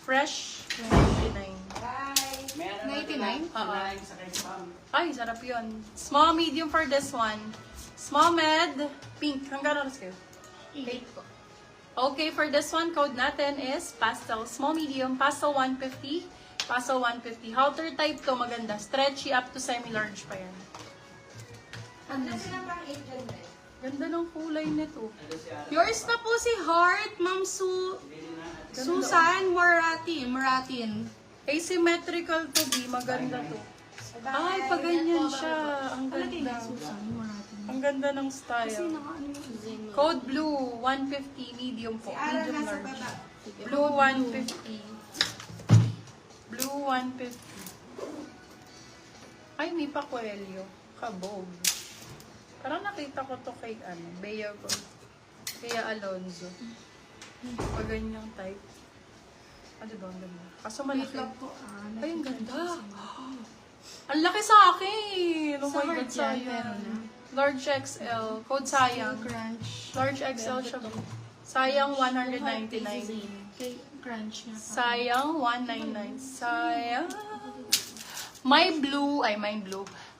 Fresh, 99. Meron 99? sa kay spam. Ay, sarap yun. Small, medium for this one. Small, med, pink. Hanggang oras kayo? 8 po. Okay, for this one, code natin is pastel. Small, medium, pastel 150. Pastel 150. Halter type to, maganda. Stretchy up to semi-large pa yan. Ano? Ganda ng kulay nito. Ano siya? Yours na po si Heart, Ma'am Susan Maratin. Asymmetrical to, B. Maganda to. Ay, pag ganyan siya. Ang ganda. Susan Maratin. Ang ganda ng Kasi style. naka-ano yung Code blue, 150, medium po. Medium large. Blue, 150. Blue, 150. Ay, may pakwelyo. Kabog. Parang nakita ko to kay, Bea ko. Bea Alonzo. Pag ganyang type. Ano ba, ang ganda. Kaso malaki. po. Ay, ang ganda. Ang laki sa akin. Oh Sa my God, Heart yan, sayang. meron na. Large XL. Code sayang. Crunch. Large XL siya. Sayang 199. Kay Crunch na pa. Sayang 199. Sayang. May blue.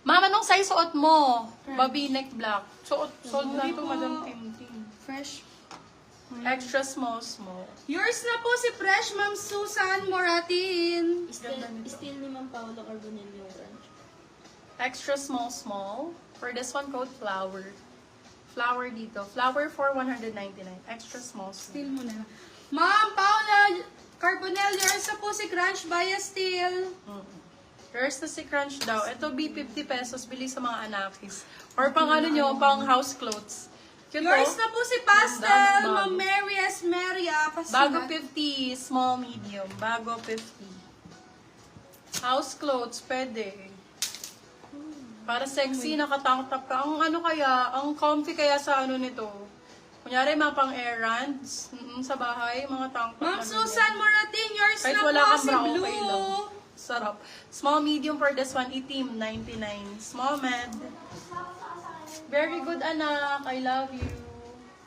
Mama, anong size suot mo? Baby neck black. Sold na ito, Madam Tintin. Fresh. Extra small. Yours na po si Fresh, Ma'am Susan Moratin. Still ni Ma'am Paula Carbonell yung branch. Extra small. For this one, code flower. Flower dito. Flower for 199. Extra small. Still mo na. Ma'am Paula Carbonell, yours na po si Crunch Baya Steel. There's the si Crunch daw. Ito, B50 pesos. Bili sa mga anakis. Or pang ano nyo, pang house clothes. Cute Yours to. na po si Pastel, Bago. Ma'am Mary Esmeria. Bago 50, small, medium. Bago 50. House clothes, pwede. Para sexy, nakatank top ka. Ang ano kaya, ang comfy kaya sa ano nito. Kunyari, mga pang errands sa bahay, mga tank top. Ma'am ano Susan yan. Moratin, yours Kahit na wala po kang si bra, Blue. okay lang. Sarap. Small, medium for this one, itim, 99. Small, med. Very good, anak. I love you.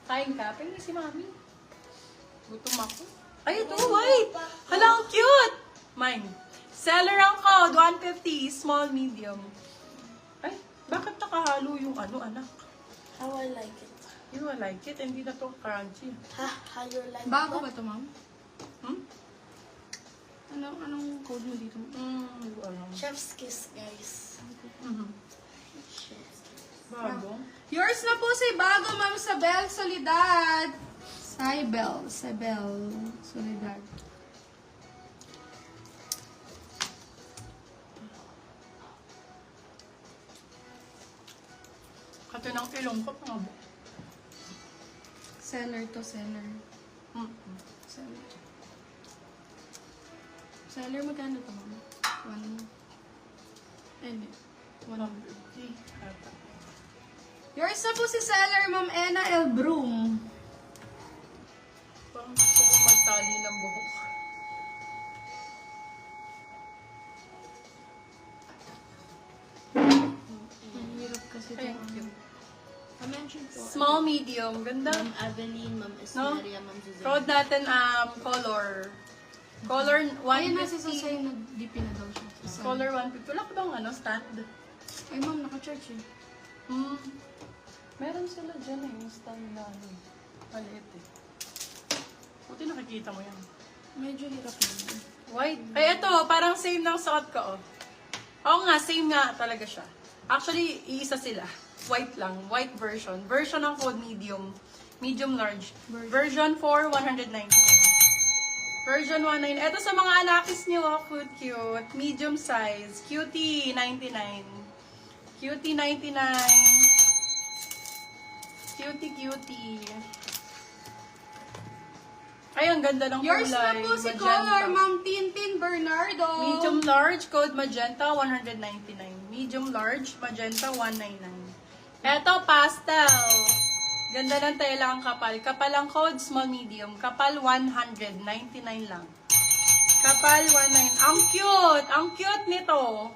Kain ka? Pwede si mami. Gutom ako. Ay, ito, white. Hala, ang cute. Mine. Seller ang code, 150. Small, medium. Ay, bakit nakahalo yung ano, anak? How I like it. You will like it. Hindi na to crunchy. Ha? How you like Bago it? ba ito, Ma'am? Hmm? Anong code mo dito? Hindi ko alam. Chef's kiss, guys. Mhm. Chef's kiss. Bago. Yours na po si Bago, Ma'am Sabel Solidad. Sabel Solidad. Kato ng ilong ko, pangabo. Seller to seller. Mm-mm. Seller. Seller, magkano to, Ma'am? 150. Ata. Yours na po si seller, Ma'am Ena L. Broom. Parang gusto ko magtali ng buhok. Mahirap kasi ito. Thank you. I-mention po. Small, medium. Ganda. Ma'am Aveline, Ma'am Esmeria, Ma'am Suzanne. Code natin, color. Color Ayun na, si 150. Sasay, nag-DP na daw siya. Color 150. Wala ka bang stand? Ay, Ma'am, naka-church eh. Meron sila dyan yung stand na maliit eh. Buti nakikita mo yan. Medyo hirap naman. White. Ay, ito, parang same ng suot ko, oh. Oo nga, same nga talaga siya. Actually, iisa sila. White lang. White version. Version ng code medium. Medium large. Version 4, 199. Version 19. Ito sa mga anakis niyo, oh, cute. Medium size. Cutie, 99. Cutie, 99. Cutie. Ay, ang ganda ng kulay. Yours na po si Magenta. Color, Ma'am Tintin Bernardo. Medium large, code magenta, 199. Medium large, magenta, 199. Eto, pastel. Ganda ng tela ang kapal. Kapal ang code, small, medium. Kapal, 199 lang. Kapal, 199. Ang cute! Ang cute nito.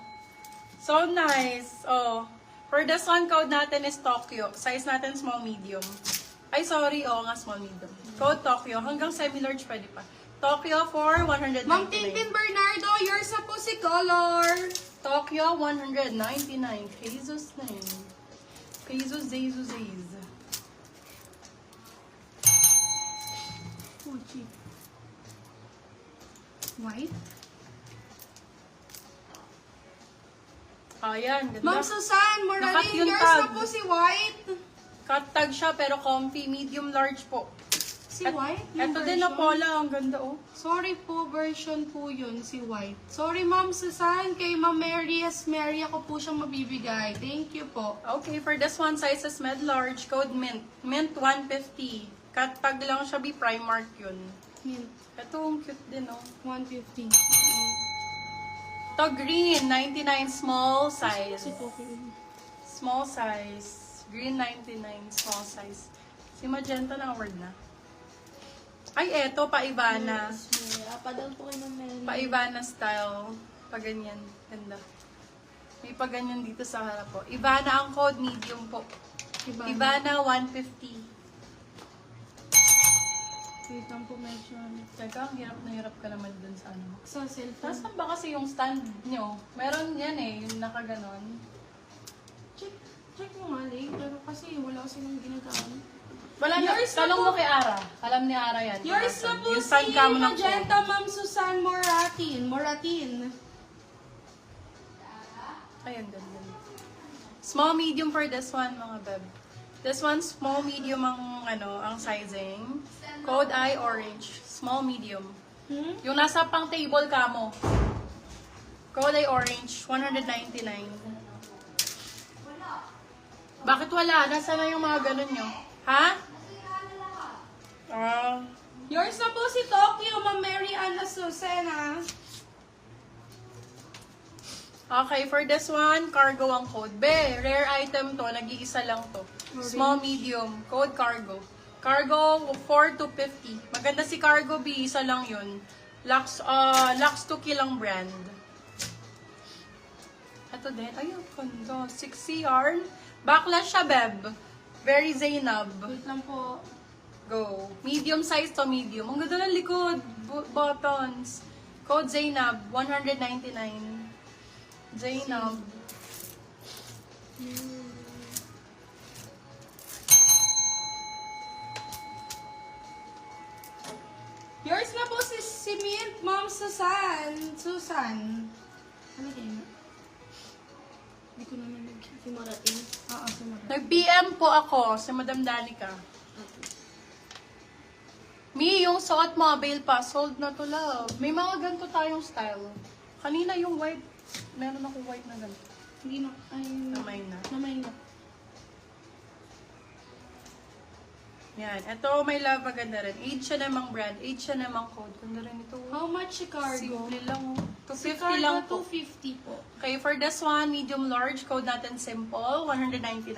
So nice. Oh. For this one, code natin is Tokyo. Size natin, small, medium. Ay, sorry. Oo nga, small, medium. Code Tokyo. Hanggang semi-large pwede pa. Tokyo for Ma'am 199. Tintin Bernardo, yours na po si Color. Tokyo 199. Jesus name. Jesus, Jesus, Jesus. Oh, cheap. White? Ayan, ganda. Ma'am Susan, Nakat Moralin, yung yours tag. na po si White. Cut tag siya pero comfy. Medium large po. Si White? yung Ito din na version? pola. Ang ganda oh. Sorry po, version po yun, si White. Sorry, Ma'am Susan. Kay Ma'am Mary Mary ako po siyang mabibigay. Thank you po. Okay, for this one, sizes med large. Code mint. Mint 150. Cut tag lang siya. Be Primark yun. Mint. Ito, ang cute din oh. 150. To green, 99 small size. Si Tokyo. Small size. Green 99, small size. Si Magenta na award na. Ay, eto, pa-Ivana. Esmeria. Padal po kay Ma'am Mary. Pa-Ivana style. Pa-ganyan. Ganda. May pa-ganyan dito sa harap po. Ivana ang code, medium po. Ivana 150. Wait lang po, medyo. Teka, hirap na hirap ka naman dun sa ano. Sa cellphone. Nasaan ba kasi yung stand nyo? Meron yan eh, yung nakaganon. Check mo nga, Lay. Pero kasi wala kasi nang ginagamit. Wala na, Yours na talong po. mo kay Ara. Alam ni Ara yan. Yours na po Yung si stand cam ng Magenta, phone. Ma'am Susan Moratin. Ayun, ganda. Small, medium for this one, mga beb. This one, small, medium ang, ang sizing. Code I, orange. Small, medium. Yung nasa pang table ka mo. Code I, orange. 199. Bakit wala? Nasaan na yung mga ganun nyo? Ha? Yours na po si Tokyo, Ma'am Mary Anna Susana. Okay, for this one, cargo ang code. Be, rare item to. Nag-iisa lang to. Small, medium. Code cargo. Cargo, 4 to 50. Maganda si Cargo B. Isa lang yun. Lux 2 lang brand. Ito din. Ayun, ganda. 6C yarn. Backlash siya, Beb. Very Zainab. Wait lang po. Go. Medium size to medium. Ang ganda ng likod. Buttons. Code Zainab, 199. Zainab. Yours na po si Mint, Ma'am Susan. Susan. Ano kayo? Hindi ko naman Si Moratin. Oo, sumagot. Nag-PM po ako sa Madam Danica. Mi, yung suot mo, avail pa. Sold na to, love. May mga ganito tayong style. Kanina yung white. Meron ako white na ganito. Hindi na. Ay, Namay na. namay na. Yan. Ito, may love, maganda rin. Age siya namang brand. Age siya namang code. Ganda rin ito. How much si Cargo? Simple lang. Oh. Si 250 Cargo, lang po. 250 po. Okay, for this one, medium large, code natin simple, 199.